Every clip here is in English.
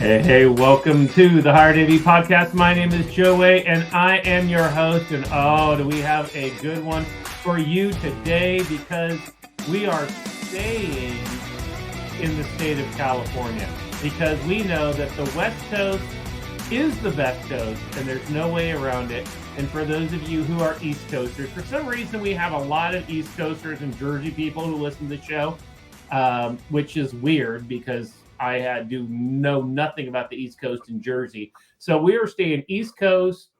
Hey, welcome to the Higher AV Podcast. My name is Joe Way, and I am your host. And do we have a good one for you today, because we are staying in the state of California, because we know that the West Coast is the best coast, and there's no way around it. And for those of you who are East Coasters, for some reason we have a lot of East Coasters and Jersey people who listen to the show, which is weird because I do know nothing about the East Coast and Jersey. So we are staying East Coast.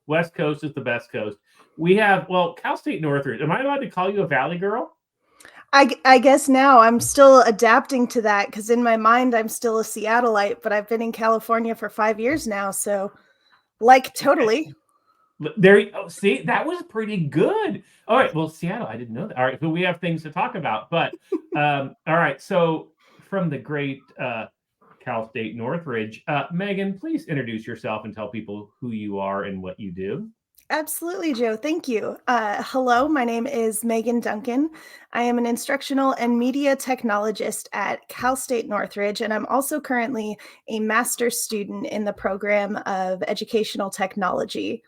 West Coast is the best coast. We have, Cal State Northridge. Am I allowed to call you a Valley girl? I guess now I'm still adapting to that, because in my mind I'm still a Seattleite, but I've been in California for 5 years now. So totally. See, that was pretty good. All right. Well, Seattle, I didn't know that. All right. So we have things to talk about. But all right. So from the great Cal State Northridge, Megan, please introduce yourself and tell people who you are and what you do. Absolutely, Joe. Thank you. Hello, my name is Megan Duncan. I am an Instructional and Media Technologist at Cal State Northridge, and I'm also currently a master's student in the program of Educational Technology.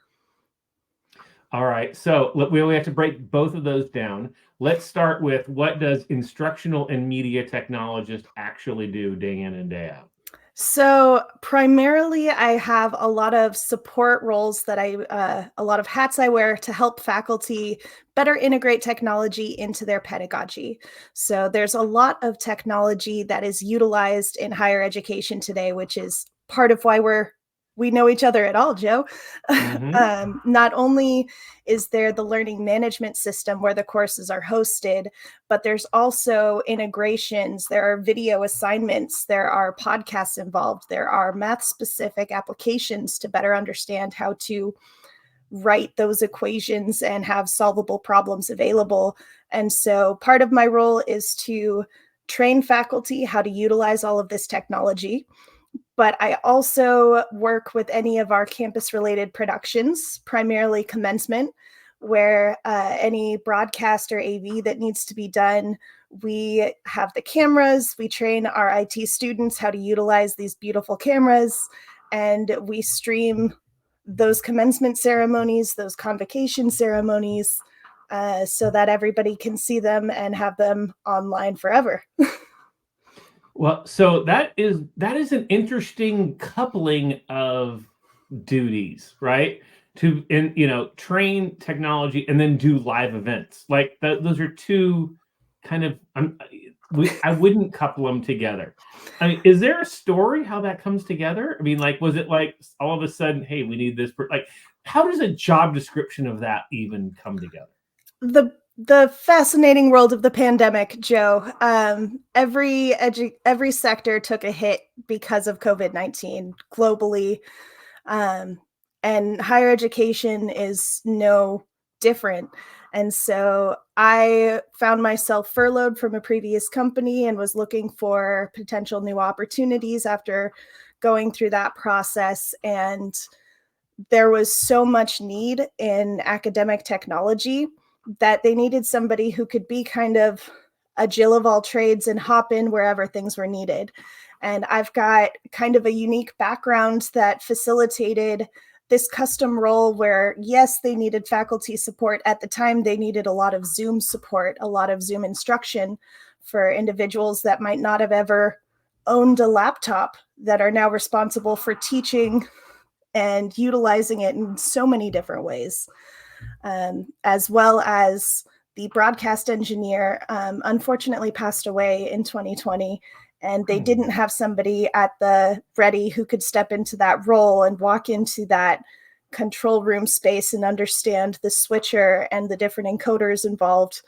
All right, so we have to break both of those down. Let's start with, what does Instructional and Media Technologist actually do day in and day out? So primarily I have a lot of support roles that a lot of hats I wear to help faculty better integrate technology into their pedagogy. So there's a lot of technology that is utilized in higher education today, which is part of why we know each other at all, Joe. Mm-hmm. Not only is there the learning management system where the courses are hosted, but there's also integrations. There are video assignments. There are podcasts involved. There are math-specific applications to better understand how to write those equations and have solvable problems available. And so part of my role is to train faculty how to utilize all of this technology. But I also work with any of our campus-related productions, primarily commencement, where any broadcast or AV that needs to be done, we have the cameras, we train our IT students how to utilize these beautiful cameras, and we stream those commencement ceremonies, those convocation ceremonies, so that everybody can see them and have them online forever. Well, so that is an interesting coupling of duties, right? Train technology and then do live events. Like those are two kind of. I wouldn't couple them together. I mean, is there a story how that comes together? I mean, like, was it like all of a sudden, hey, we need this? Like, how does a job description of that even come together? The fascinating world of the pandemic, Joe. Every sector took a hit because of COVID-19 globally, and higher education is no different. And so I found myself furloughed from a previous company and was looking for potential new opportunities after going through that process. And there was so much need in academic technology that they needed somebody who could be kind of a Jill of all trades and hop in wherever things were needed. And I've got kind of a unique background that facilitated this custom role where, yes, they needed faculty support. At the time, they needed a lot of Zoom support, a lot of Zoom instruction for individuals that might not have ever owned a laptop, that are now responsible for teaching and utilizing it in so many different ways. As well as the broadcast engineer, unfortunately passed away in 2020, and they didn't have somebody at the ready who could step into that role and walk into that control room space and understand the switcher and the different encoders involved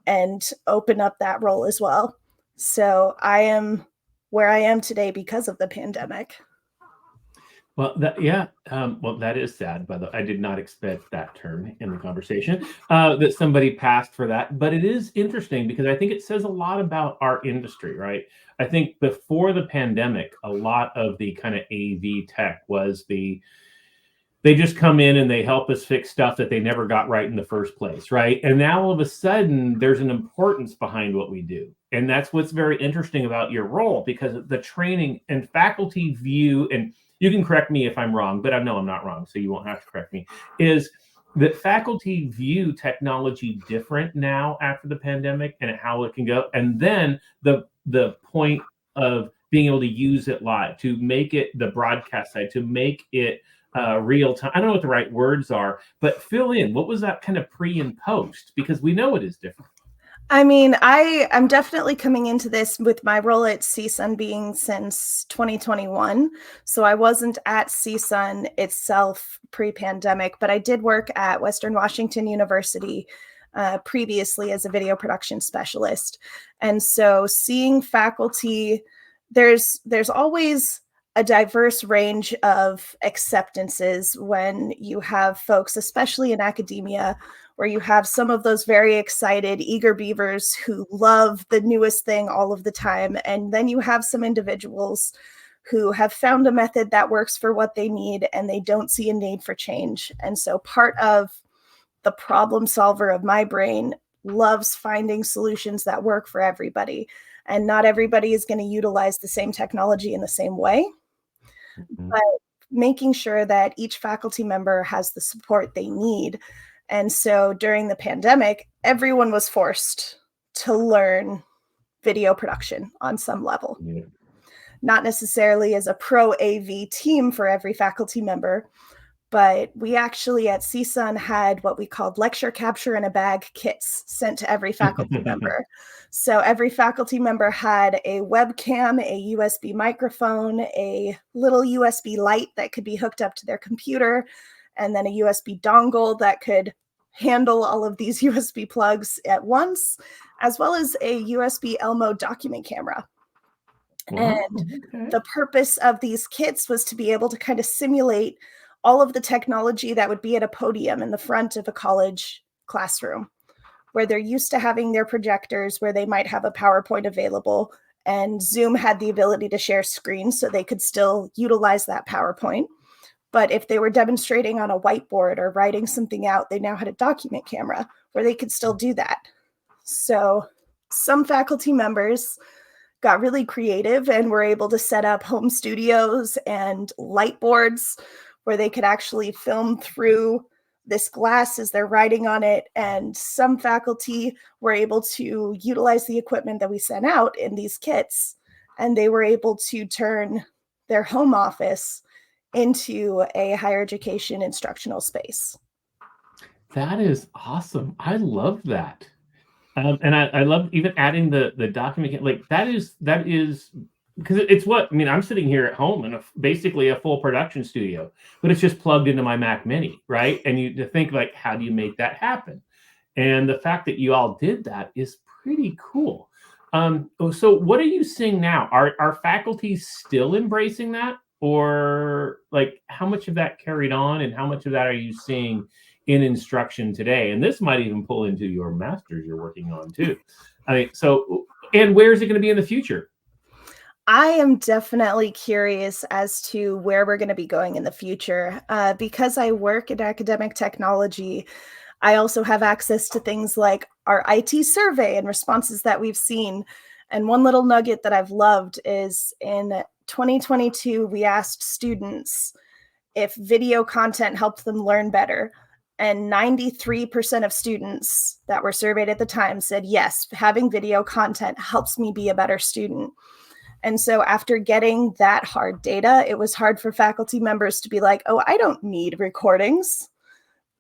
and open up that role as well. So I am where I am today because of the pandemic. Well, that is sad. By the way, I did not expect that term in the conversation, that somebody passed for that. But it is interesting because I think it says a lot about our industry, right? I think before the pandemic, a lot of the kind of AV tech was they just come in and they help us fix stuff that they never got right in the first place, right? And now all of a sudden, there's an importance behind what we do. And that's what's very interesting about your role, because the training and faculty view, and you can correct me if I'm wrong, but I know I'm not wrong, so you won't have to correct me, is that faculty view technology different now after the pandemic and how it can go. And then the point of being able to use it live, to make it the broadcast side, to make it real time. I don't know what the right words are, but fill in. What was that kind of pre and post? Because we know it is different. I mean, I'm definitely coming into this with my role at CSUN being since 2021. So I wasn't at CSUN itself pre-pandemic, but I did work at Western Washington University previously as a video production specialist. And so seeing faculty, there's always a diverse range of acceptances when you have folks, especially in academia, where you have some of those very excited, eager beavers who love the newest thing all of the time. And then you have some individuals who have found a method that works for what they need and they don't see a need for change. And so part of the problem solver of my brain loves finding solutions that work for everybody. And not everybody is going to utilize the same technology in the same way. But making sure that each faculty member has the support they need. And so during the pandemic, everyone was forced to learn video production on some level. Yeah. Not necessarily as a pro AV team for every faculty member, but we actually at CSUN had what we called lecture capture in a bag kits sent to every faculty member. So every faculty member had a webcam, a USB microphone, a little USB light that could be hooked up to their computer, and then a USB dongle that could handle all of these USB plugs at once, as well as a USB Elmo document camera. Wow, And okay. the purpose of these kits was to be able to kind of simulate all of the technology that would be at a podium in the front of a college classroom, where they're used to having their projectors, where they might have a PowerPoint available, and Zoom had the ability to share screens so they could still utilize that PowerPoint. But if they were demonstrating on a whiteboard or writing something out, they now had a document camera where they could still do that. So some faculty members got really creative and were able to set up home studios and light boards where they could actually film through this glass as they're writing on it. And some faculty were able to utilize the equipment that we sent out in these kits, and they were able to turn their home office into a higher education instructional space. That is awesome. I love that. And I love even adding the document, like that is because it's what I mean. I'm sitting here at home in basically a full production studio, but it's just plugged into my Mac Mini, right? And you to think like, how do you make that happen? And the fact that you all did that is pretty cool. So what are you seeing now? Are faculty still embracing that, or like how much of that carried on, and how much of that are you seeing in instruction today? And this might even pull into your master's you're working on too. I mean, so, and where is it going to be in the future? I am definitely curious as to where we're going to be going in the future. Because I work in academic technology, I also have access to things like our IT survey and responses that we've seen. And one little nugget that I've loved is in 2022, we asked students if video content helped them learn better. And 93% of students that were surveyed at the time said, yes, having video content helps me be a better student. And so after getting that hard data, it was hard for faculty members to be like, oh, I don't need recordings,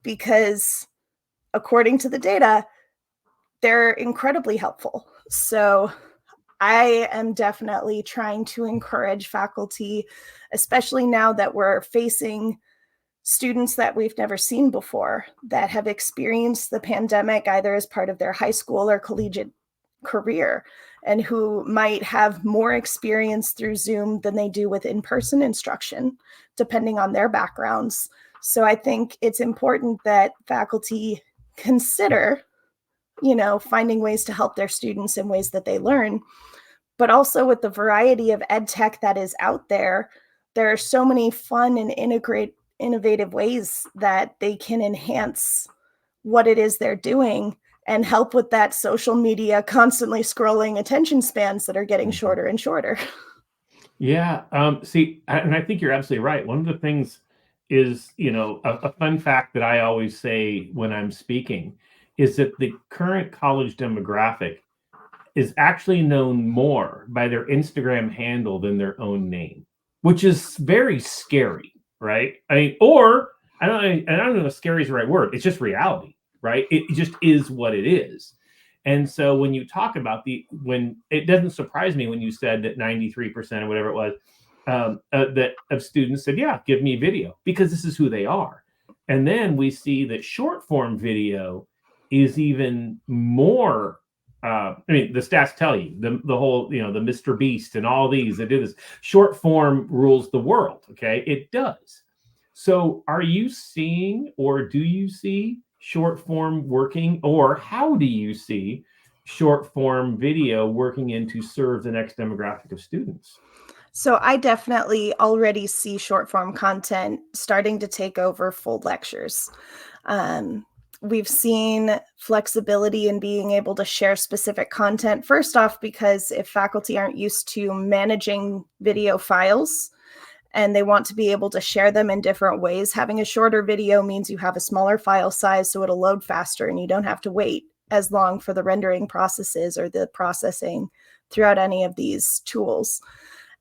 because according to the data, they're incredibly helpful. So I am definitely trying to encourage faculty, especially now that we're facing students that we've never seen before, that have experienced the pandemic either as part of their high school or collegiate career, and who might have more experience through Zoom than they do with in-person instruction, depending on their backgrounds. So I think it's important that faculty consider, finding ways to help their students in ways that they learn. But also with the variety of ed tech that is out there, there are so many fun and innovative ways that they can enhance what it is they're doing and help with that social media, constantly scrolling attention spans that are getting shorter and shorter. Yeah. See, and I think you're absolutely right. One of the things is, a fun fact that I always say when I'm speaking is that the current college demographic is actually known more by their Instagram handle than their own name, which is very scary, right? I mean, or I don't know if scary is the right word. It's just reality, right? It just is what it is. And so when you talk about when it doesn't surprise me when you said that 93% or whatever it was, that of students said, yeah, give me video, because this is who they are. And then we see that short form video is even more. I mean, the stats tell you the whole, the Mr. Beast and all these that do this. Short form rules the world. Okay, it does. So are you seeing, or do you see short form working, or how do you see short form video working in to serve the next demographic of students? So I definitely already see short form content starting to take over full lectures. We've seen flexibility in being able to share specific content. First off, because if faculty aren't used to managing video files and they want to be able to share them in different ways, having a shorter video means you have a smaller file size, so it'll load faster and you don't have to wait as long for the rendering processes or the processing throughout any of these tools.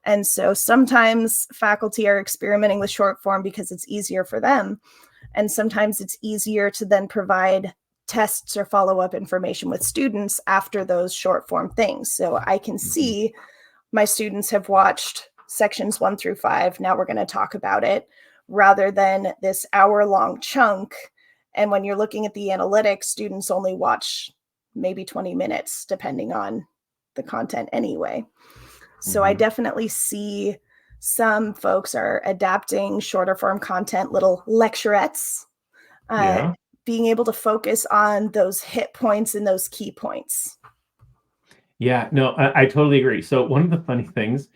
And so sometimes faculty are experimenting with short form because it's easier for them. And sometimes it's easier to then provide tests or follow-up information with students after those short form things. So I can see my students have watched sections 1 through 5. Now we're going to talk about it, rather than this hour-long chunk. And when you're looking at the analytics, students only watch maybe 20 minutes, depending on the content anyway. So I definitely see some folks are adapting shorter form content, little lecturettes, being able to focus on those hit points and those key points. Yeah, no, I totally agree. So one of the funny things,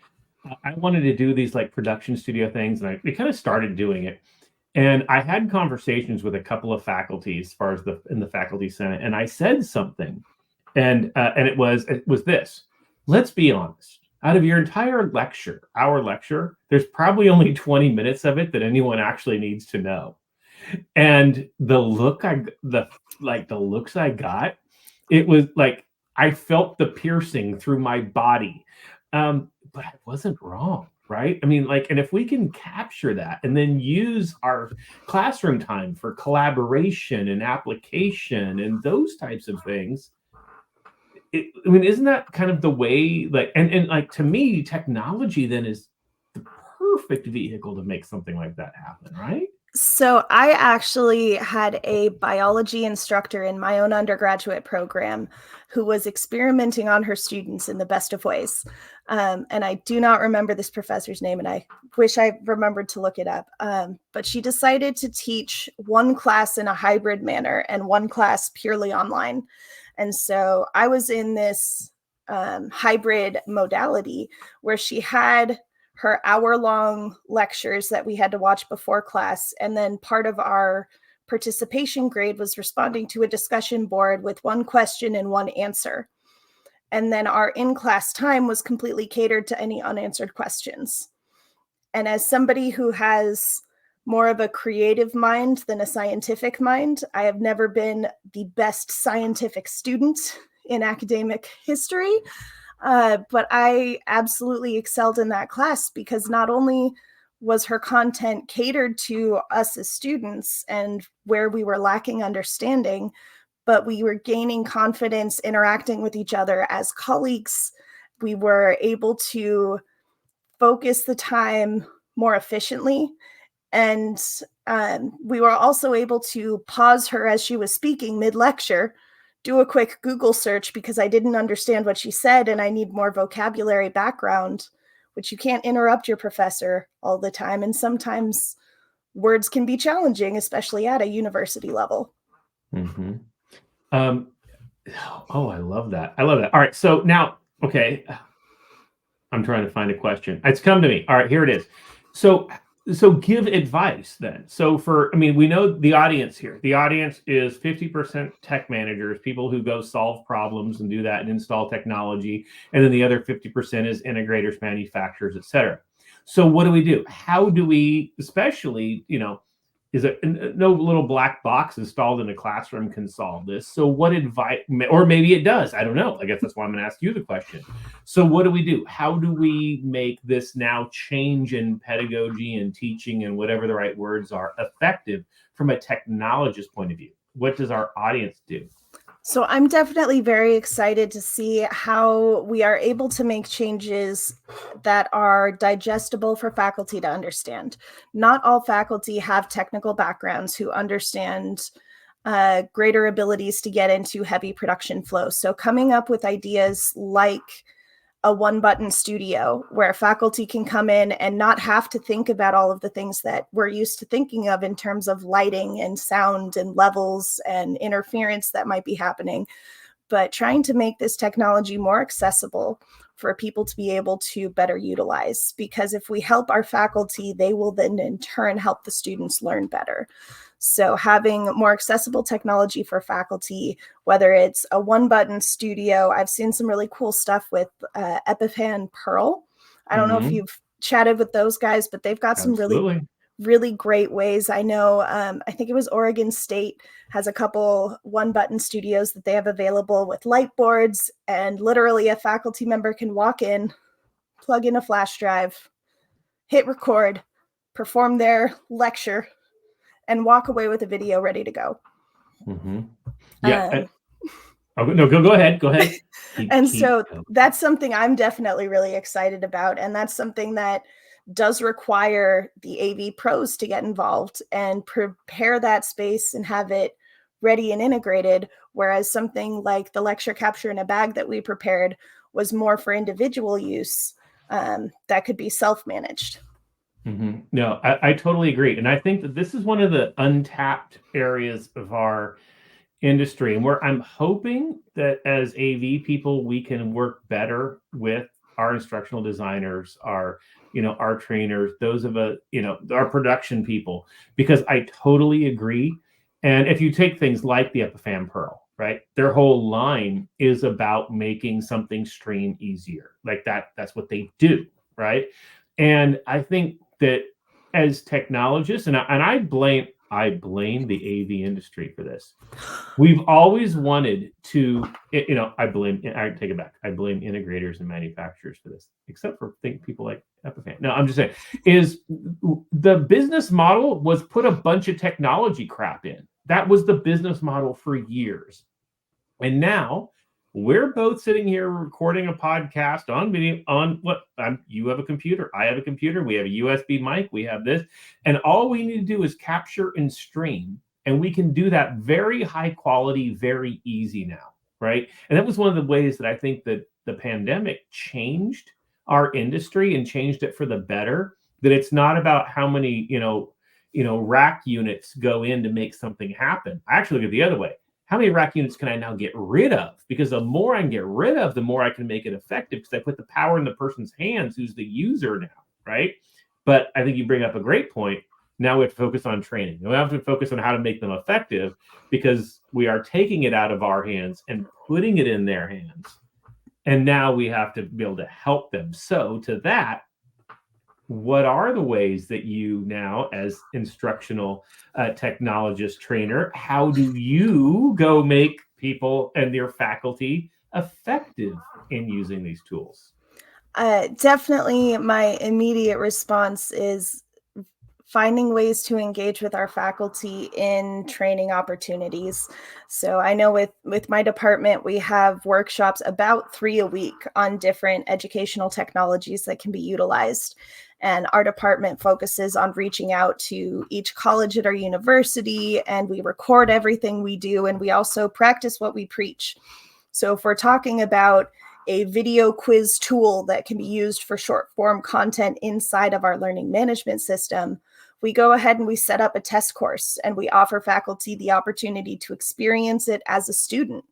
I wanted to do these like production studio things, and we kind of started doing it. And I had conversations with a couple of faculty as far as in the faculty senate, and I said something, and it was this. Let's be honest. Out of your entire our lecture, there's probably only 20 minutes of it that anyone actually needs to know. And the looks I got, it was like I felt the piercing through my body. But I wasn't wrong, right? I mean, and if we can capture that and then use our classroom time for collaboration and application and those types of things, I mean, isn't that kind of the way, and to me, technology then is the perfect vehicle to make something like that happen, right? So I actually had a biology instructor in my own undergraduate program who was experimenting on her students in the best of ways. And I do not remember this professor's name, and I wish I remembered to look it up. But she decided to teach one class in a hybrid manner and one class purely online. And so I was in this hybrid modality where she had her hour-long lectures that we had to watch before class. And then part of our participation grade was responding to a discussion board with one question and one answer. And then our in-class time was completely catered to any unanswered questions. And as somebody who has more of a creative mind than a scientific mind, I have never been the best scientific student in academic history. But I absolutely excelled in that class because not only was her content catered to us as students and where we were lacking understanding, but we were gaining confidence interacting with each other as colleagues. We were able to focus the time more efficiently. And we were also able to pause her as she was speaking mid-lecture, do a quick Google search because I didn't understand what she said and I need more vocabulary background, which you can't interrupt your professor all the time. And sometimes words can be challenging, especially at a university level. Mm-hmm. Oh, I love that. I love that. All right. So now, okay, I'm trying to find a question. It's come to me. All right, here it is. So So give advice then. So we know the audience here. The audience is 50% tech managers, people who go solve problems and do that and install technology. And then the other 50% is integrators, manufacturers, et cetera. So what do we do? How do we, especially, is it no little black box installed in a classroom can solve this? So what advice, or maybe it does, I don't know. I guess that's why I'm going to ask you the question. So what do we do? How do we make this now change in pedagogy and teaching and whatever the right words are effective from a technologist point of view? What does our audience do? So I'm definitely very excited to see how we are able to make changes that are digestible for faculty to understand. Not all faculty have technical backgrounds who understand greater abilities to get into heavy production flow. So coming up with ideas like a one-button studio where faculty can come in and not have to think about all of the things that we're used to thinking of in terms of lighting and sound and levels and interference that might be happening, but trying to make this technology more accessible for people to be able to better utilize. Because if we help our faculty, they will then in turn help the students learn better. So having more accessible technology for faculty, whether it's a one-button studio, I've seen some really cool stuff with Epiphan Pearl. I don't know if you've chatted with those guys, but they've got some really great ways. I know, I think it was Oregon State has a couple one-button studios that they have available with light boards, and literally a faculty member can walk in, plug in a flash drive, hit record, perform their lecture, and walk away with a video ready to go. Yeah. No, go ahead. Go ahead. So that's something I'm definitely really excited about. And that's something that does require the AV pros to get involved and prepare that space and have it ready and integrated. Whereas something like the lecture capture in a bag that we prepared was more for individual use that could be self-managed. No, I totally agree. And I think that this is one of the untapped areas of our industry, and where I'm hoping that as AV people, we can work better with our instructional designers, our trainers, those of our production people, because I totally agree. And if you take things like the Epiphan Pearl, right, their whole line is about making something stream easier. Like that's what they do, right? And I think that as technologists, and I blame the AV industry for this. We've always wanted to, I take it back. I blame integrators and manufacturers for this, except for people like Epiphan. No, I'm just saying, is the business model was put a bunch of technology crap in. That was the business model for years. And now we're both sitting here recording a podcast on video you have a computer, I have a computer, we have a USB mic, we have this, and all we need to do is capture and stream, and we can do that very high quality, very easy now, right? And that was one of the ways that I think that the pandemic changed our industry and changed it for the better, that it's not about how many, rack units go in to make something happen. I actually look at the other way. How many rack units can I now get rid of? Because the more I can get rid of, the more I can make it effective, because I put the power in the person's hands who's the user now, right? But I think you bring up a great point. Now we have to focus on training. We have to focus on how to make them effective, because we are taking it out of our hands and putting it in their hands. And now we have to be able to help them. So to that, what are the ways that you now, as instructional technologist trainer, how do you go make people and their faculty effective in using these tools? Definitely my immediate response is finding ways to engage with our faculty in training opportunities. So I know with my department, we have workshops about 3 a week on different educational technologies that can be utilized. And our department focuses on reaching out to each college at our university, and we record everything we do, and we also practice what we preach. So if we're talking about a video quiz tool that can be used for short form content inside of our learning management system, we go ahead and we set up a test course, and we offer faculty the opportunity to experience it as a student.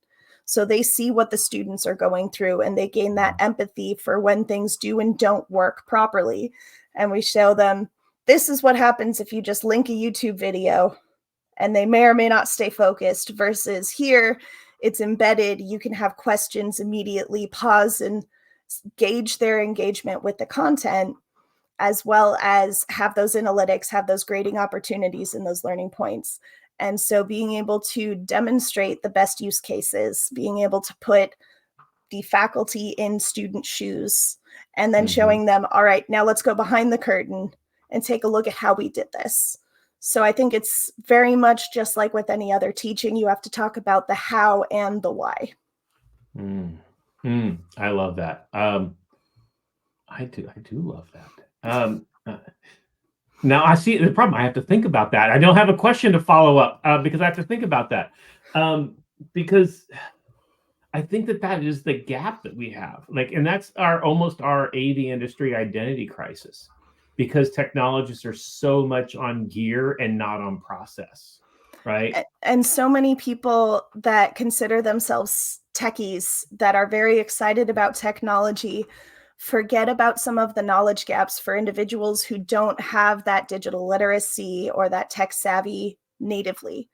So they see what the students are going through, and they gain that empathy for when things do and don't work properly. And we show them this is what happens if you just link a YouTube video and they may or may not stay focused, versus here it's embedded. You can have questions immediately, pause and gauge their engagement with the content, as well as have those analytics, have those grading opportunities and those learning points. And so being able to demonstrate the best use cases, being able to put the faculty in student shoes, and then showing them, all right, now let's go behind the curtain and take a look at how we did this. So I think it's very much just like with any other teaching, you have to talk about the how and the why. I love that. I do love that. Now I see the problem. I have to think about that. I don't have a question to follow up because I have to think about that because I think that is the gap that we have. And that's almost our AV industry identity crisis, because technologists are so much on gear and not on process, right? And so many people that consider themselves techies, that are very excited about technology, forget about some of the knowledge gaps for individuals who don't have that digital literacy or that tech savvy natively.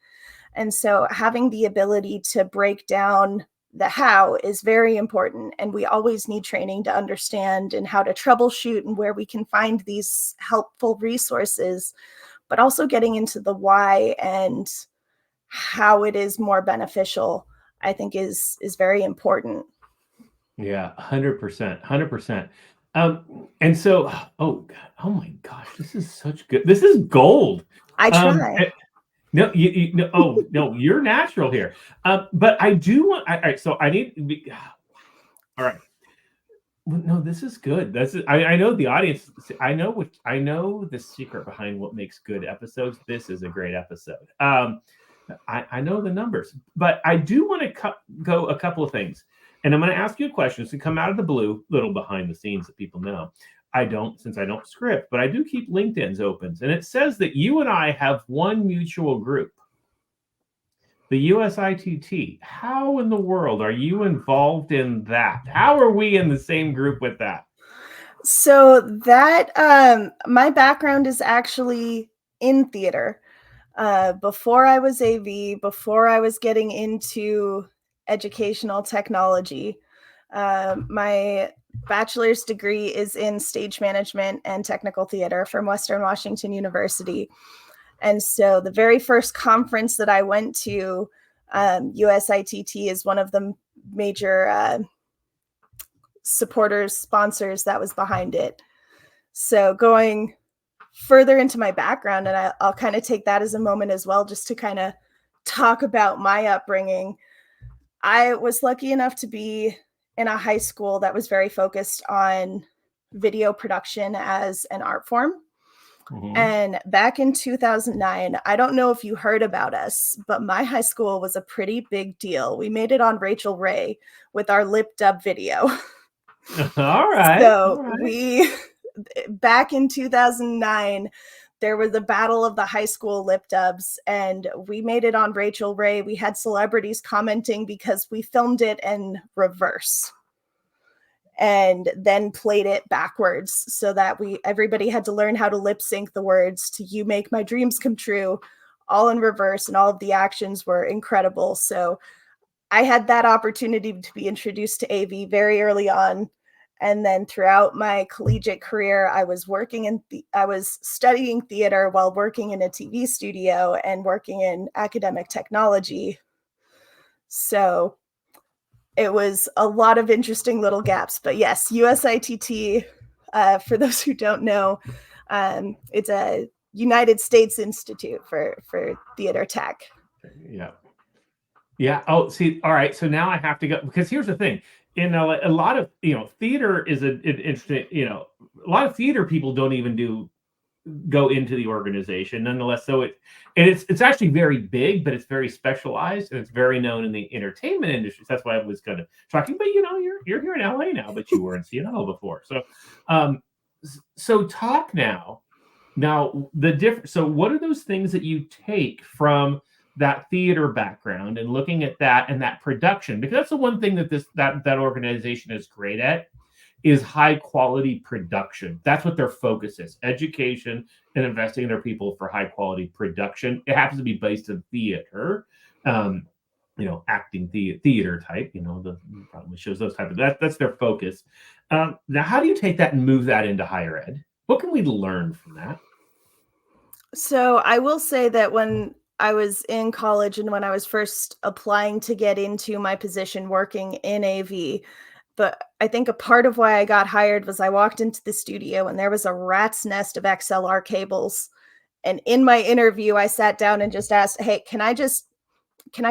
And so having the ability to break down the how is very important. And we always need training to understand and how to troubleshoot and where we can find these helpful resources, but also getting into the why and how it is more beneficial, I think is very important. Yeah, 100%, 100%. And so, oh my gosh, this is such good. This is gold. I try. No, no, you're natural here. But I do want. All right, so I need. All right. No, this is good. I know the audience. I know the secret behind what makes good episodes. This is a great episode. I know the numbers, but I do want to go a couple of things. And I'm going to ask you questions to come out of the blue, little behind the scenes that people know. Since I don't script, but I do keep LinkedIn's open. And it says that you and I have one mutual group, the USITT. How in the world are you involved in that? How are we in the same group with that? So that, my background is actually in theater. Before I was AV, before I was getting into educational technology, my bachelor's degree is in stage management and technical theater from Western Washington University. And so the very first conference that I went to, USITT is one of the major supporters, sponsors that was behind it. So going further into my background, and I'll kind of take that as a moment as well, just to kind of talk about my upbringing. I was lucky enough to be in a high school that was very focused on video production as an art form. And back in 2009, I don't know if you heard about us, but my high school was a pretty big deal. We made it on Rachel Ray with our lip dub video. All right. So back in 2009, there was the battle of the high school lip dubs, and we made it on Rachel Ray. We had celebrities commenting because we filmed it in reverse and then played it backwards, so that everybody had to learn how to lip sync the words to "You Make My Dreams Come True," all in reverse, and all of the actions were incredible. So I had that opportunity to be introduced to AV very early on. And then throughout my collegiate career, I was studying theater while working in a TV studio and working in academic technology. So it was a lot of interesting little gaps. But yes, USITT, for those who don't know, it's a United States Institute for Theater Tech. Yeah. Yeah. Oh, see, all right. So now I have to go, because here's the thing. In a lot of, theater is an interesting, a lot of theater people don't even go into the organization nonetheless. So it's actually very big, but it's very specialized, and it's very known in the entertainment industry. That's why I was kind of talking, but you're here in LA now, but you were in Seattle before. So talk now so what are those things that you take from that theater background and looking at that and that production? Because that's the one thing that organization is great at, is high quality production. That's what their focus is: education and investing in their people for high quality production. It happens to be based in theater, acting theater type, the probably shows those type of that's their focus. Now, how do you take that and move that into higher ed? What can we learn from that? So I will say that when I was in college and when I was first applying to get into my position working in AV, but I think a part of why I got hired was I walked into the studio and there was a rat's nest of XLR cables. And in my interview, I sat down and just asked, hey, can I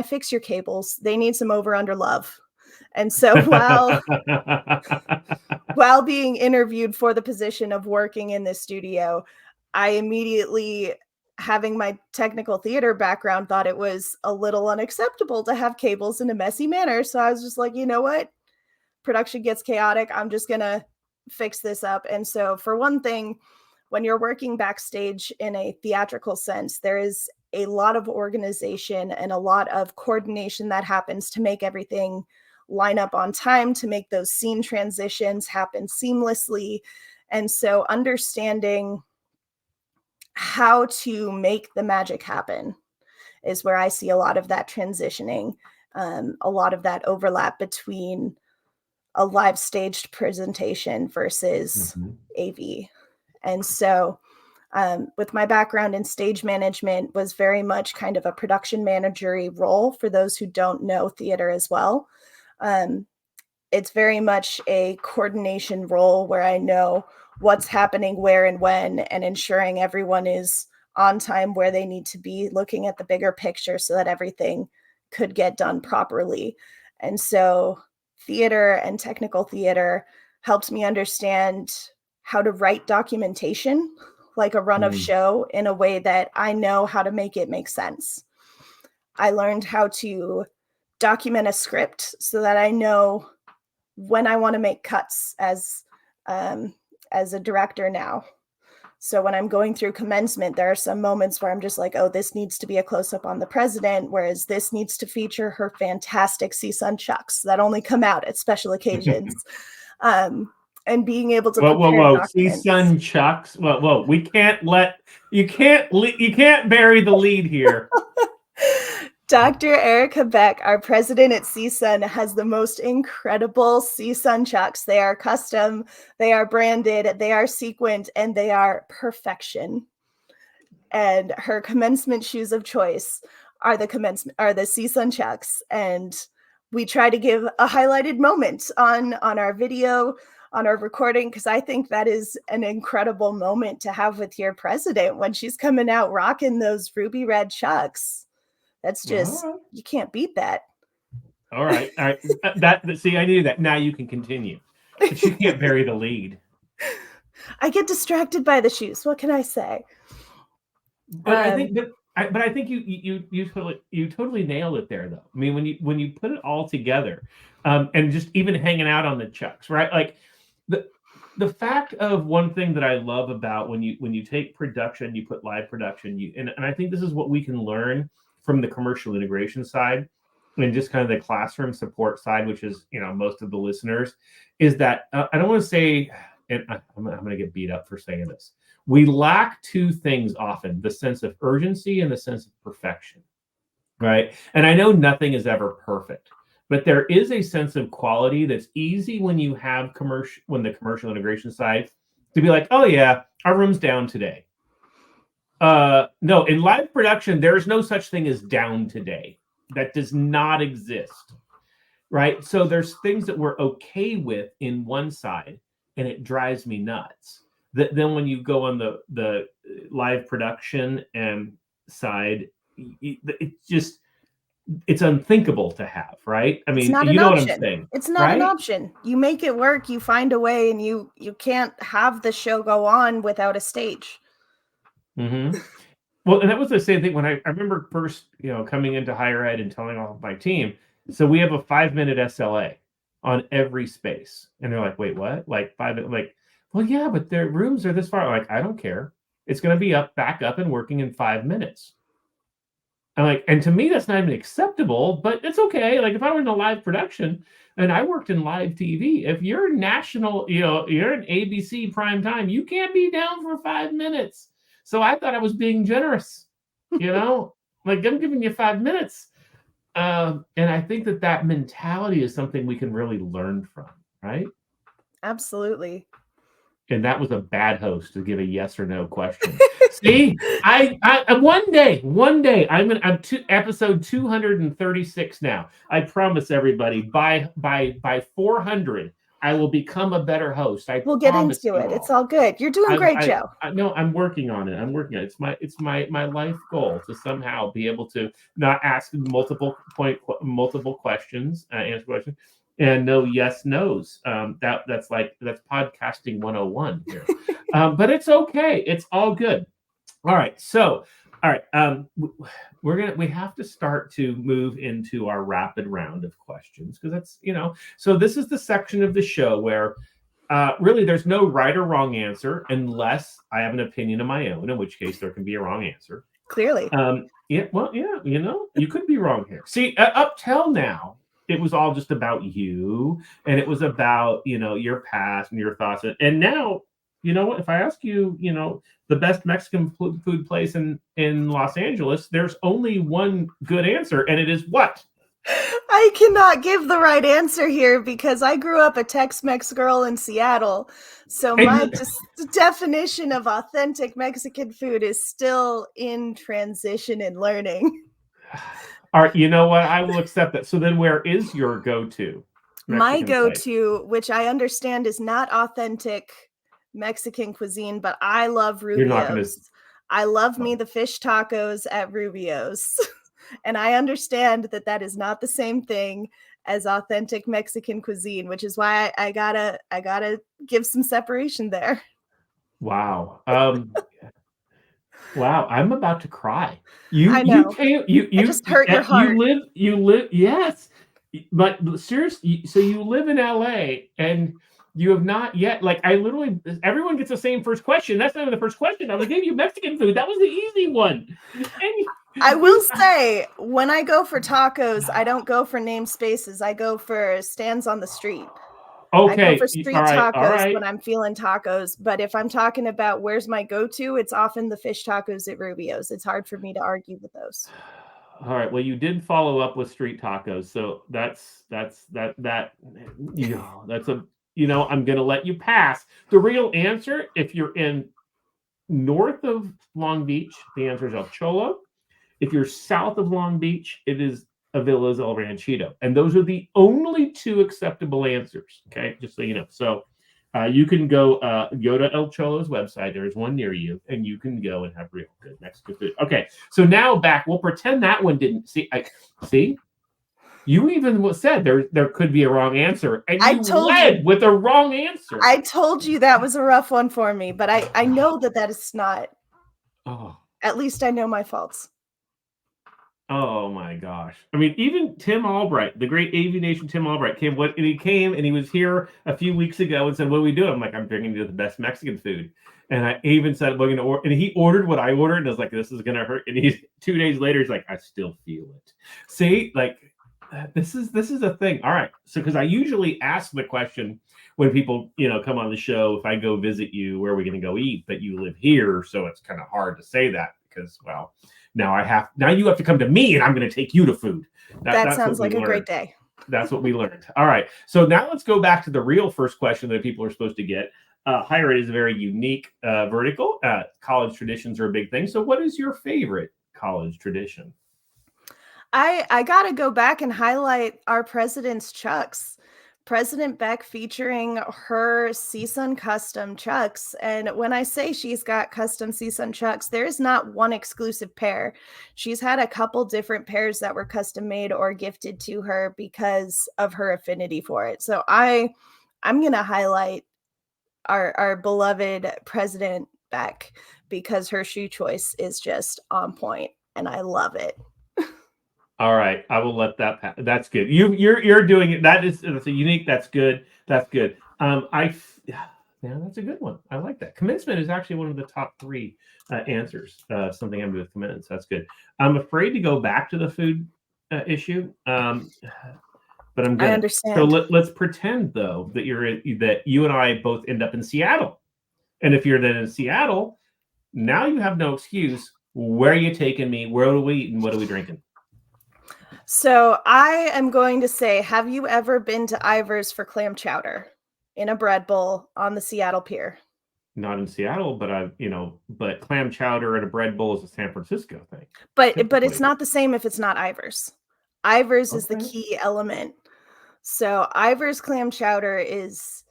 fix your cables? They need some over under love. And so while being interviewed for the position of working in this studio, I immediately, having my technical theater background, thought it was a little unacceptable to have cables in a messy manner. So I was just like, you know what? Production gets chaotic. I'm just going to fix this up. And so for one thing, when you're working backstage in a theatrical sense, there is a lot of organization and a lot of coordination that happens to make everything line up on time, to make those scene transitions happen seamlessly. And so understanding how to make the magic happen is where I see a lot of that transitioning, a lot of that overlap between a live staged presentation versus AV. And so with my background in stage management was very much kind of a production managery role for those who don't know theater as well. It's very much a coordination role where I know what's happening where and when, and ensuring everyone is on time where they need to be, looking at the bigger picture so that everything could get done properly. And so theater and technical theater helped me understand how to write documentation, like a run of show, in a way that I know how to make it make sense. I learned how to document a script so that I know when I want to make cuts as a director now. So when I'm going through commencement, there are some moments where I'm just like, oh, this needs to be a close-up on the president, whereas this needs to feature her fantastic CSUN chucks that only come out at special occasions. And being able to whoa, CSUN chucks. Whoa, we can't you can't bury the lead here. Dr. Erica Beck, our president at CSUN, has the most incredible CSUN chucks. They are custom, they are branded, they are sequined, and they are perfection. And her commencement shoes of choice are the CSUN chucks. And we try to give a highlighted moment on our video, on our recording, because I think that is an incredible moment to have with your president when she's coming out rocking those ruby red chucks. That's just, you can't beat that. All right. See, I knew that. Now you can continue. But you can't bury the lead. I get distracted by the shoes. What can I say? But I think you totally nailed it there, though. I mean, when you put it all together, and just even hanging out on the chucks, right? Like the fact of one thing that I love about when you take production, you put live production, and I think this is what we can learn from the commercial integration side and just kind of the classroom support side, which is, most of the listeners, is that I don't want to say, and I'm going to get beat up for saying this, we lack two things often: the sense of urgency and the sense of perfection, right? And I know nothing is ever perfect, but there is a sense of quality that's easy when you have the commercial integration side to be like, oh yeah, our room's down today. No, in live production, there is no such thing as down today. That does not exist, right? So there's things that we're okay with in one side, and it drives me nuts. Then when you go on the live production side, it's unthinkable to have, right? I mean, you know what I'm saying. It's not an option. You make it work. You find a way, and you can't have the show go on without a stage. Mm-hmm. Well, and that was the same thing when I remember first, coming into higher ed and telling all of my team. So we have a 5-minute SLA on every space, and they're like, "Wait, what? Like 5 minutes?" Like, well, yeah, but their rooms are this far. I'm like, I don't care. It's going to be back up and working in 5 minutes. I'm like, and to me, that's not even acceptable, but it's okay. Like if I were in a live production and I worked in live TV, if you're national, you're an ABC prime time, you can't be down for 5 minutes. So I thought I was being generous, like I'm giving you 5 minutes. And I think that mentality is something we can really learn from, right? Absolutely. And that was a bad host to give a yes or no question. See, I one day I'm episode 236 now. I promise everybody by 400 I will become a better host. I We'll get promise into you it. all. It's all good. You're doing great, Joe. I know I'm working on it. It's my life goal to somehow be able to not ask multiple questions, answer questions, and no yes nos. That's podcasting 101 here. But it's okay. It's all good. All right. So, all right. We have to start to move into our rapid round of questions because that's So this is the section of the show where really there's no right or wrong answer unless I have an opinion of my own, in which case there can be a wrong answer. Clearly. You could be wrong here. See, up till now, it was all just about you, and it was about your past and your thoughts. And now, what? If I ask you, the best Mexican food place in Los Angeles, there's only one good answer, and it is what? I cannot give the right answer here because I grew up a Tex-Mex girl in Seattle. So my definition of authentic Mexican food is still in transition and learning. All right, you know what? I will accept that. So then where is your go-to? My go-to, which I understand is not authentic Mexican cuisine, but I love Rubio's. I love me the fish tacos at Rubio's. And I understand that is not the same thing as authentic Mexican cuisine, which is why I gotta give some separation there. Wow. Wow, I'm about to cry. I know. You just hurt your heart. You live, yes. But seriously, so you live in LA and you have not yet, everyone gets the same first question. That's not even the first question. I was giving you Mexican food. That was the easy one. I will say, when I go for tacos, I don't go for name spaces. I go for stands on the street. Okay. I go for street tacos when I'm feeling tacos. But if I'm talking about where's my go-to, it's often the fish tacos at Rubio's. It's hard for me to argue with those. All right. Well, you did follow up with street tacos, so I'm going to let you pass. The real answer, if you're in north of Long Beach, the answer is El Cholo. If you're south of Long Beach, it is Avila's El Ranchito. And those are the only two acceptable answers. Okay, just so you know. So you can go to El Cholo's website. There is one near you, and you can go and have real good Mexican food. Okay, so now back. We'll pretend that one didn't. See. You even said there could be a wrong answer, and you led with a wrong answer. I told you that was a rough one for me, but I know that is not. Oh. At least I know my faults. Oh my gosh. I mean, even Tim Albright, the great Aviation Tim Albright came and he was here a few weeks ago and said, "What are we doing?" I'm like, "I'm bringing you the best Mexican food." And I even said, "We're going to order," and he ordered what I ordered, and I was like, "This is going to hurt." And 2 days later, he's like, "I still feel it." See, this is a thing. All right. So, because I usually ask the question when people, come on the show, if I go visit you, where are we going to go eat? But you live here, so it's kind of hard to say that because, well, now you have to come to me and I'm going to take you to food. That sounds like a great day. That's what we learned. All right. So now let's go back to the real first question that people are supposed to get. Higher ed is a very unique vertical. College traditions are a big thing. So what is your favorite college tradition? I got to go back and highlight our president's Chucks. President Beck featuring her CSUN custom Chucks. And when I say she's got custom CSUN Chucks, there is not one exclusive pair. She's had a couple different pairs that were custom made or gifted to her because of her affinity for it. So I'm going to highlight our beloved President Beck because her shoe choice is just on point and I love it. All right, I will let that pass. That's good. You're doing it. That's a unique. That's good. That's good. That's a good one. I like that. Commencement is actually one of the top 3 answers. Something I'm doing with commencement. So that's good. I'm afraid to go back to the food issue, but I'm gonna. I understand. So let's pretend though that you and I both end up in Seattle, and if you're then in Seattle, now you have no excuse. Where are you taking me? Where are we eating? What are we drinking? So I am going to say, have you ever been to Ivar's for clam chowder in a bread bowl on the Seattle Pier? Not in Seattle, but but clam chowder and a bread bowl is a San Francisco thing. But it's Typically. not the same if it's not Ivar's. Ivar's is the Okay. key element. So Ivar's clam chowder is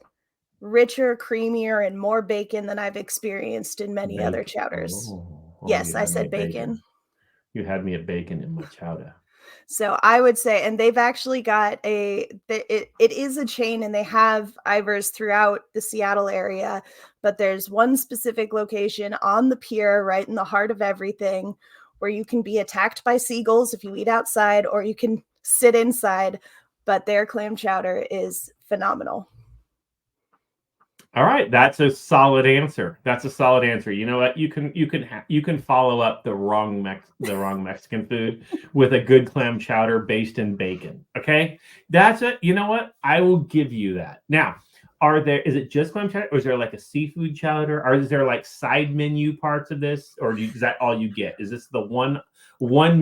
richer, creamier, and more bacon than I've experienced in many other chowders. Yes, I said bacon. You had me at bacon in my chowder. So I would say, and they've actually got it is a chain, and they have Ivar's throughout the Seattle area, but there's one specific location on the pier right in the heart of everything where you can be attacked by seagulls if you eat outside, or you can sit inside, but their clam chowder is phenomenal. All right, that's a solid answer. You know what? You can follow up the wrong Mexican food with a good clam chowder based in bacon. Okay, that's it. You know what? I will give you that. Now, is it just clam chowder, or is there like a seafood chowder, or is there like side menu parts of this, or is that all you get? Is this the one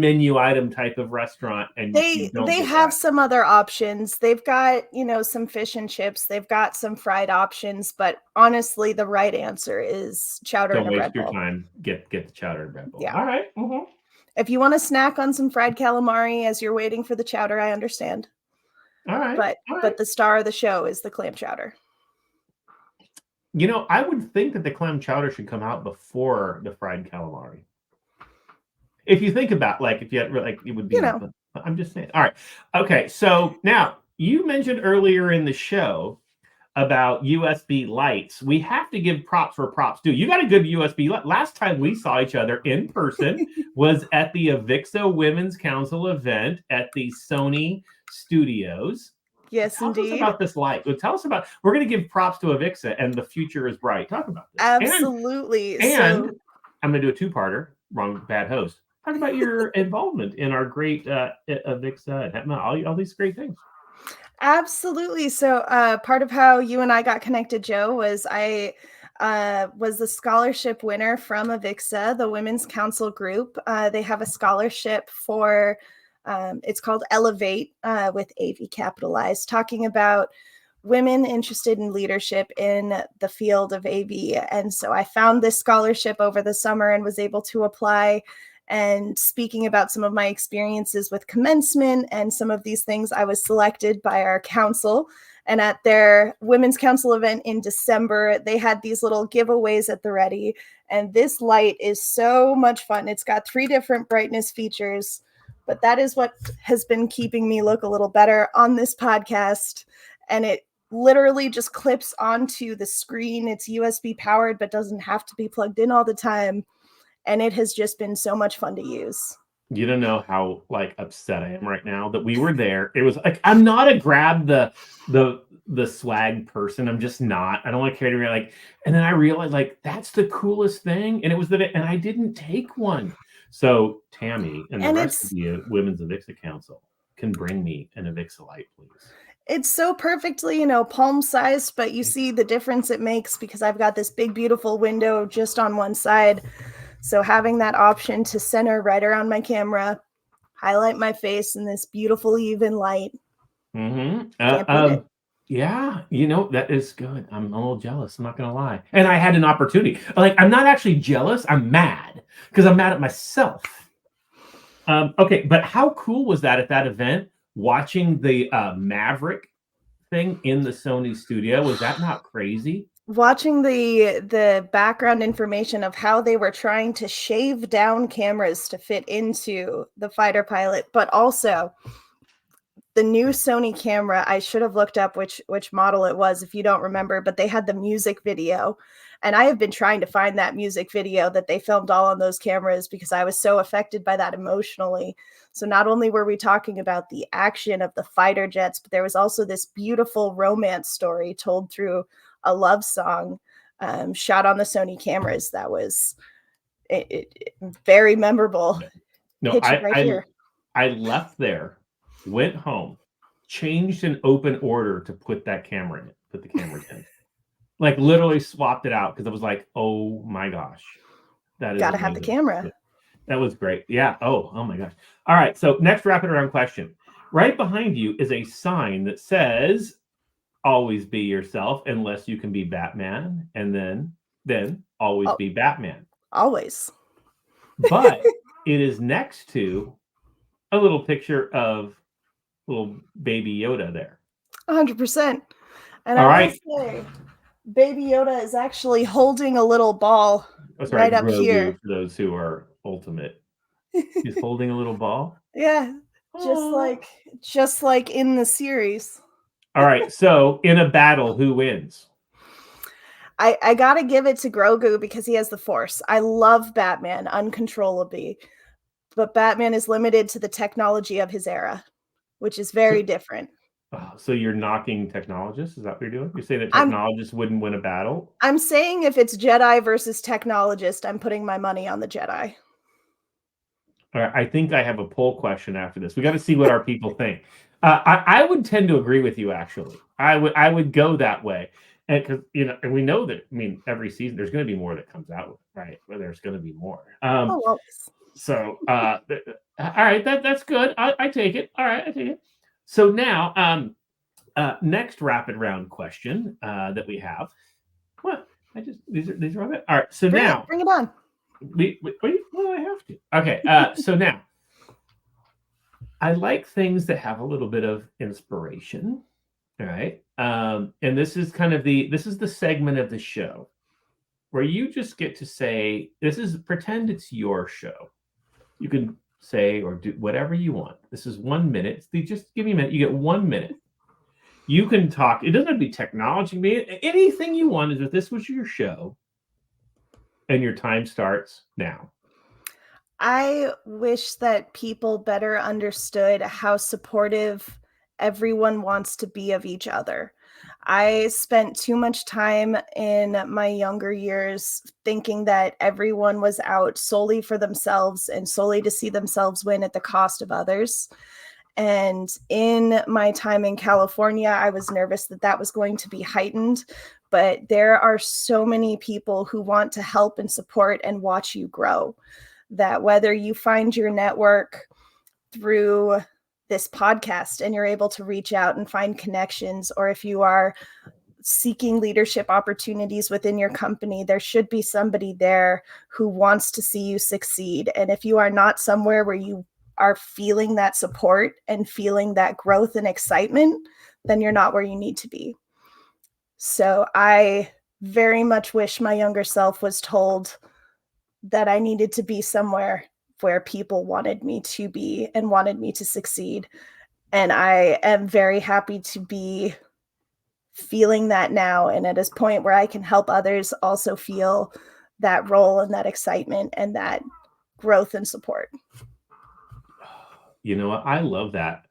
menu item type of restaurant, and they have some other options? They've got some fish and chips, they've got some fried options, but honestly the right answer is chowder and a bread bowl. Don't waste your time. Get the chowder and bread bowl. Yeah. All right. Mm-hmm. If you want to snack on some fried calamari as you're waiting for the chowder, I understand. All right. But the star of the show is the clam chowder. I would think that the clam chowder should come out before the fried calamari. If you think about, if you had, it would be. I'm just saying. All right. Okay. So now you mentioned earlier in the show about USB lights. We have to give props for props too. You got a good USB light. Last time we saw each other in person was at the Avixa Women's Council event at the Sony Studios. Yes, tell indeed. us about this light. Tell us about. We're going to give props to Avixa, and the future is bright. Talk about this. Absolutely. And I'm going to do a two-parter. Bad host. Talk about your involvement in our great Avixa, all these great things. Absolutely. So part of how you and I got connected, Joe, was I was the scholarship winner from Avixa, the Women's Council group. They have a scholarship for, it's called Elevate, with AV capitalized, talking about women interested in leadership in the field of AV. And so I found this scholarship over the summer and was able to apply. And speaking about some of my experiences with commencement and some of these things, I was selected by our council. And at their Women's Council event in December, they had these little giveaways at the ready. And this light is so much fun. It's got 3 different brightness features, but that is what has been keeping me look a little better on this podcast. And it literally just clips onto the screen. It's USB powered, but doesn't have to be plugged in all the time. And it has just been so much fun to use. You don't know how upset I am right now that we were there. It was I'm not a grab the swag person. I'm just not. I don't want to carry around and then I realized that's the coolest thing. And it was and I didn't take one. So Tammy and the rest of the Women's Avixa Council can bring me an Avixa light, please. It's so perfectly, palm sized, but you see the difference it makes because I've got this big, beautiful window just on one side. So having that option to center right around my camera, highlight my face in this beautiful even light. Mm-hmm. Can't beat it. Yeah, that is good. I'm a little jealous. I'm not going to lie. And I had an opportunity. I'm not actually jealous. I'm mad because I'm mad at myself. Okay, but how cool was that at that event? Watching the Maverick thing in the Sony studio. Was that not crazy? Watching the background information of how they were trying to shave down cameras to fit into the fighter pilot, but also the new Sony camera. I should have looked up which model it was if you don't remember, but they had the music video. And I have been trying to find that music video that they filmed all on those cameras because I was so affected by that emotionally. So not only were we talking about the action of the fighter jets, but there was also this beautiful romance story told through a love song shot on the Sony cameras. That was very memorable. No, I left there, went home, changed an open order to put that camera in, put the camera in. Literally swapped it out because I was like, oh my gosh. That is Got to have the amazing. camera. That was great. Yeah. Oh my gosh. All right. So next rapid round question. Right behind you is a sign that says always be yourself unless you can be Batman, and then always Oh, be Batman. always. But it is next to a little picture of little baby Yoda there. 100%. And All I will right. say, Baby Yoda is actually holding a little ball That's right right. up Grogu, here. for those who are ultimate. He's holding a little ball. Yeah, just Aww. like just like in the series. All right. So in a battle, who wins? I gotta give it to Grogu because he has the Force. I love Batman uncontrollably, but Batman is limited to the technology of his era, which is very So, different. so you're knocking technologists? Is that what you're doing? You're saying that I'm technologists wouldn't win a battle? I'm saying if it's Jedi versus technologist, I'm putting my money on the Jedi. All right, I think I have a poll question after this. We got to see what our people think. I would tend to agree with you. Actually, I would go that way, and because and we know that. I mean, every season there's going to be more that comes out, right? Well, there's going to be more. Oh, always. So, all right, that's good. I take it. All right, I take it. So now, next rapid round question that we have. Well, these are all good. All right. So Bring now it on. wait, well, I have to. Okay. So now I like things that have a little bit of inspiration. All right. And this is the segment of the show where you just get to say, pretend it's your show. You can say or do whatever you want. This is 1 minute. Just give me a minute. You get 1 minute. You can talk. It doesn't have to be technology. Anything you want is if this was your show and your time starts now. I wish that people better understood how supportive everyone wants to be of each other. I spent too much time in my younger years thinking that everyone was out solely for themselves and solely to see themselves win at the cost of others. And in my time in California, I was nervous that that was going to be heightened. But there are so many people who want to help and support and watch you grow, that whether you find your network through this podcast and you're able to reach out and find connections, or if you are seeking leadership opportunities within your company, there should be somebody there who wants to see you succeed. And if you are not somewhere where you are feeling that support and feeling that growth and excitement, then you're not where you need to be. So I very much wish my younger self was told that I needed to be somewhere where people wanted me to be and wanted me to succeed. And I am very happy to be feeling that now, and at a point where I can help others also feel that role and that excitement and that growth and support. You know what? I love that.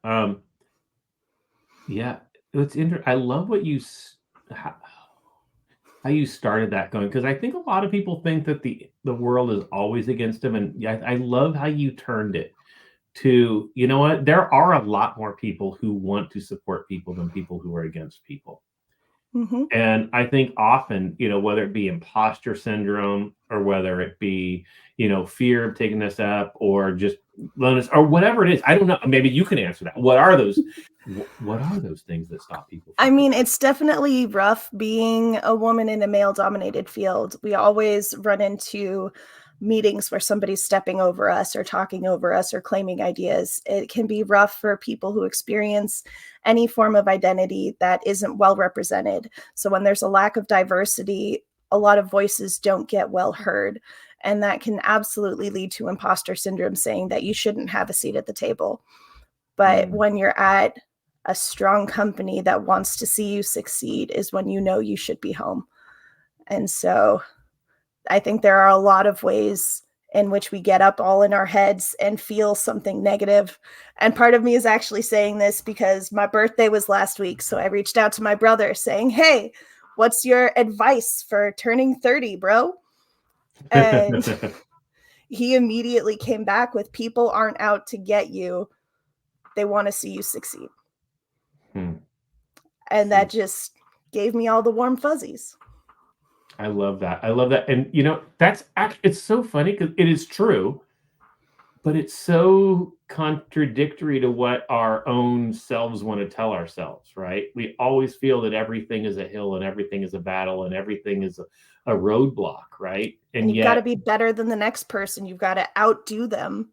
Yeah, it's interesting. I love what how you started that going, because I think a lot of people think that the world is always against them, and yeah, I love how you turned it to, you know what? There are a lot more people who want to support people than people who are against people. Mm-hmm. And I think often, whether it be imposter syndrome or whether it be, fear of taking this up or just loneliness or whatever it is, I don't know. Maybe you can answer that. What are those things that stop people from I mean, it's definitely rough being a woman in a male-dominated field. We always run into meetings where somebody's stepping over us or talking over us or claiming ideas. It can be rough for people who experience any form of identity that isn't well represented. So when there's a lack of diversity, a lot of voices don't get well heard. And that can absolutely lead to imposter syndrome, saying that you shouldn't have a seat at the table. But when you're at a strong company that wants to see you succeed is when you know you should be home. And so I think there are a lot of ways in which we get up all in our heads and feel something negative. And part of me is actually saying this because my birthday was last week. So I reached out to my brother saying, "Hey, what's your advice for turning 30, bro?" And he immediately came back with, "People aren't out to get you. They want to see you succeed." And that just gave me all the warm fuzzies. I love that. I love that. And that's actually, it's so funny because it is true, but it's so contradictory to what our own selves want to tell ourselves, right? We always feel that everything is a hill and everything is a battle and everything is a roadblock, right? And And you've got to yet, be better than the next person. You've got to outdo them.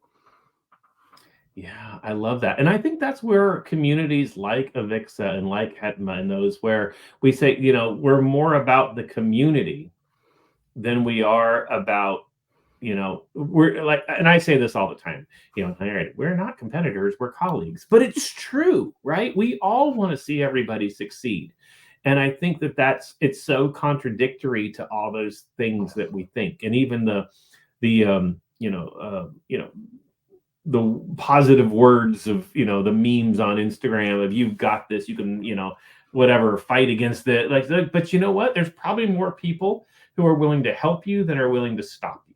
yeah, I love that. And I think that's where communities like Avixa and like Hetma and those where we say, we're more about the community than we are about, we're like, and I say this all the time, all right, we're not competitors, we're colleagues, but it's true, right? We all want to see everybody succeed. And I think it's so contradictory to all those things that we think. And even the positive words of the memes on Instagram of you've got this, you can whatever, fight against it, but you know what, there's probably more people who are willing to help you than are willing to stop you,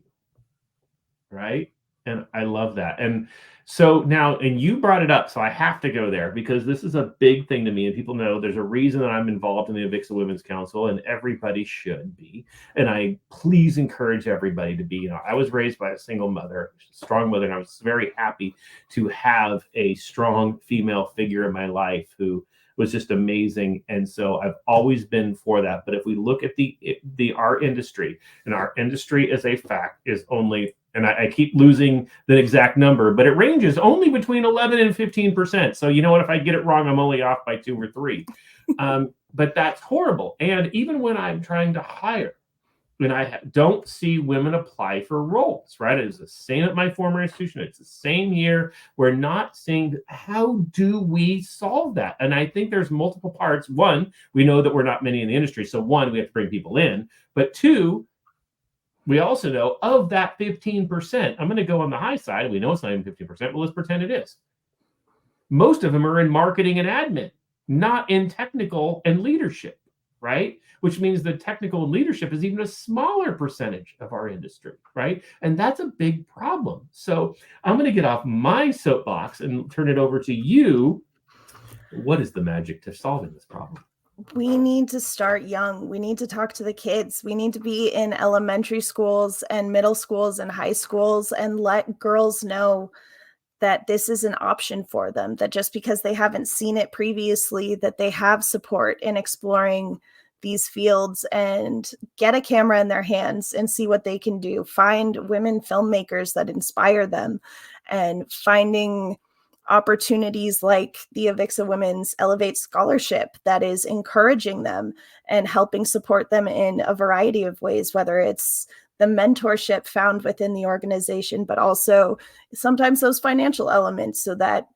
right? And I love that. And so now, and you brought it up, so I have to go there because this is a big thing to me, and people know there's a reason that I'm involved in the Avixa Women's Council, and everybody should be. And I please encourage everybody to be. I was raised by a single mother, strong mother, and I was very happy to have a strong female figure in my life who was just amazing. And so I've always been for that. But if we look at our industry, and our industry as a fact is only, and I keep losing the exact number, but it ranges only between 11 and 15%. So you know what? If I get it wrong, I'm only off by 2 or 3. But that's horrible. And even when I'm trying to hire, and I don't see women apply for roles, right? It's the same at my former institution. It's the same year. We're not seeing, how do we solve that? And I think there's multiple parts. One, we know that we're not many in the industry. So one, we have to bring people in. But two, we also know of that 15%, I'm going to go on the high side. We know it's not even 15%, but let's pretend it is. Most of them are in marketing and admin, not in technical and leadership, right? Which means the technical and leadership is even a smaller percentage of our industry, right? And that's a big problem. So I'm going to get off my soapbox and turn it over to you. What is the magic to solving this problem? We need to start young. We need to talk to the kids. We need to be in elementary schools and middle schools and high schools and let girls know that this is an option for them, that just because they haven't seen it previously, that they have support in exploring these fields, and get a camera in their hands and see what they can do. Find women filmmakers that inspire them, and finding opportunities like the Avixa Women's Elevate Scholarship that is encouraging them and helping support them in a variety of ways, whether it's the mentorship found within the organization, but also sometimes those financial elements, so that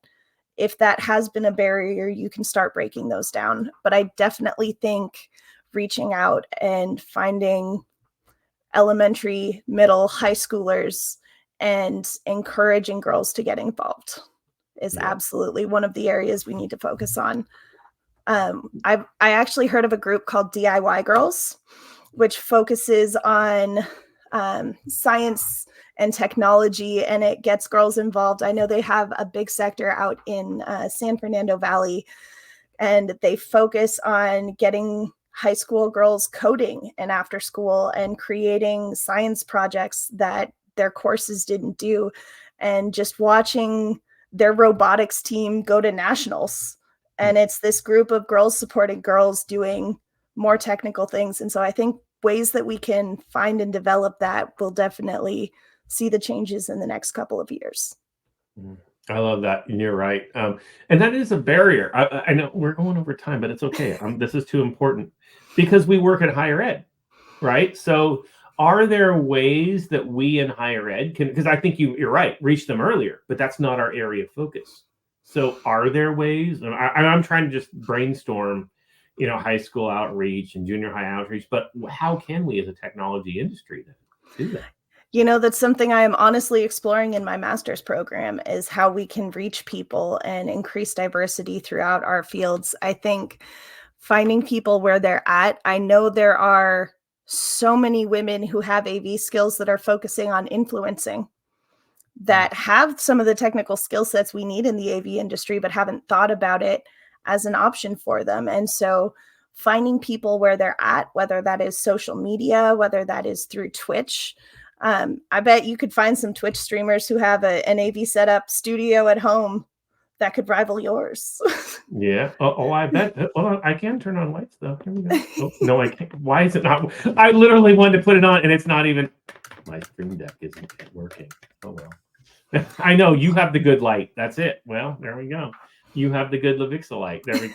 if that has been a barrier, you can start breaking those down. But I definitely think reaching out and finding elementary, middle, high schoolers and encouraging girls to get involved is absolutely one of the areas we need to focus on. I actually heard of a group called DIY Girls, which focuses on science and technology, and it gets girls involved. I know they have a big sector out in San Fernando Valley, and they focus on getting high school girls coding and after school and creating science projects that their courses didn't do, and just watching their robotics team go to nationals. And it's this group of girls supporting girls doing more technical things. And so I think ways that we can find and develop that will definitely see the changes in the next couple of years. I love that. And you're right. And that is a barrier. I know we're going over time, but it's okay. This is too important because we work in higher ed, right? So are there ways that we in higher ed can, because I think you're right, reach them earlier, but that's not our area of focus. So are there ways? And I'm trying to just brainstorm, high school outreach and junior high outreach, but how can we as a technology industry then do that? That's something I am honestly exploring in my master's program, is how we can reach people and increase diversity throughout our fields. I think finding people where they're at. I know there are so many women who have AV skills that are focusing on influencing, that have some of the technical skill sets we need in the AV industry, but haven't thought about it as an option for them. And so finding people where they're at, whether that is social media, whether that is through Twitch. I bet you could find some Twitch streamers who have an AV setup studio at home that could rival yours. Yeah. Oh, I bet. Well, I can turn on lights though. Here we go. Oh, no, I can't. Why is it not? I literally wanted to put it on and it's not even. My Stream Deck isn't working. Oh, well. I know you have the good light. That's it. Well, there we go. You have the good Levixa light. There we go.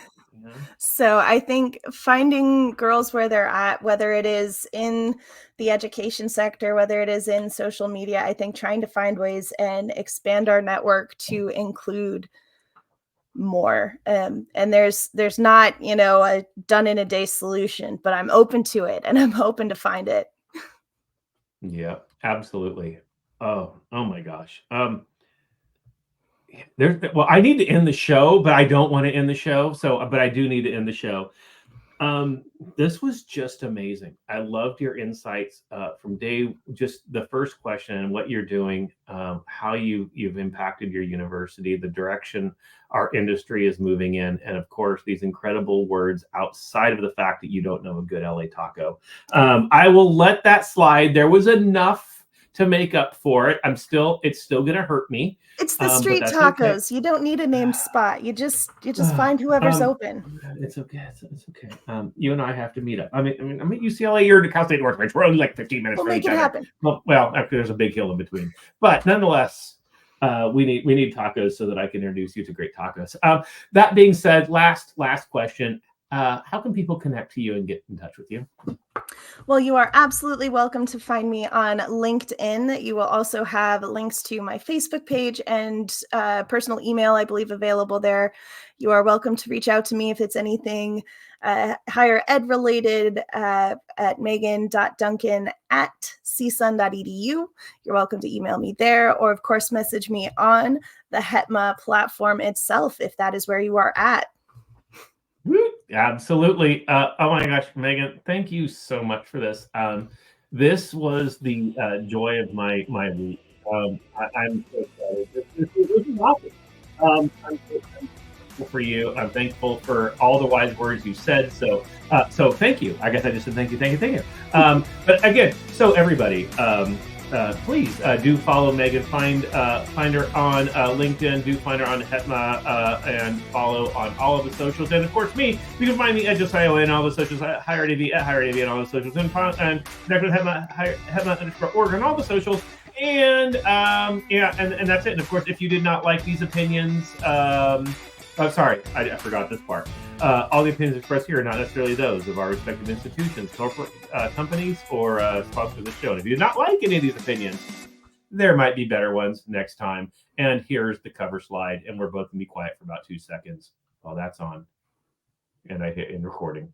So I think finding girls where they're at, whether it is in the education sector, whether it is in social media, I think trying to find ways and expand our network to include more. And there's not, a done in a day solution, but I'm open to it and I'm open to find it. Yeah, absolutely. Oh my gosh. Well, I need to end the show, but I don't want to end the show. But I do need to end the show. This was just amazing. I loved your insights from just the first question and what you're doing, how you've impacted your university, the direction our industry is moving in, and of course these incredible words outside of the fact that you don't know a good LA taco. I will let that slide. There was enough to make up for it. It's still gonna hurt me. It's the street tacos. Okay. You don't need a named spot. You just find whoever's open. It's okay. It's okay. You and I have to meet up. I'm at UCLA. You're in Cal State Northridge. We're only like 15 minutes from each other. Happen. Well, after there's a big hill in between. But nonetheless, we need tacos so that I can introduce you to great tacos. That being said, last question. How can people connect to you and get in touch with you? Well, you are absolutely welcome to find me on LinkedIn. You will also have links to my Facebook page and personal email, I believe, available there. You are welcome to reach out to me if it's anything higher ed related at megan.duncan@csun.edu. You're welcome to email me there, or of course, message me on the HETMA platform itself if that is where you are at. Absolutely. Oh my gosh, Megan, thank you so much for this. This was the joy of my week. I'm so excited. This is awesome. I'm so thankful for you. I'm thankful for all the wise words you said. So thank you. I guess I just said thank you. But again, so everybody, please do follow Megan. Find her on LinkedIn. Do find her on HETMA and follow on all of the socials. And of course, me. You can find me at JustIOA and all the socials at HigherEdAV at HigherEdAV and all the socials. And connect with HETMA_org and all the socials. And and that's it. And of course, if you did not like these opinions, sorry, I forgot this part. All the opinions expressed here are not necessarily those of our respective institutions, corporate companies, or sponsors of the show. And if you do not like any of these opinions, there might be better ones next time. And here's the cover slide. And we're both going to be quiet for about 2 seconds while that's on. And I hit end recording.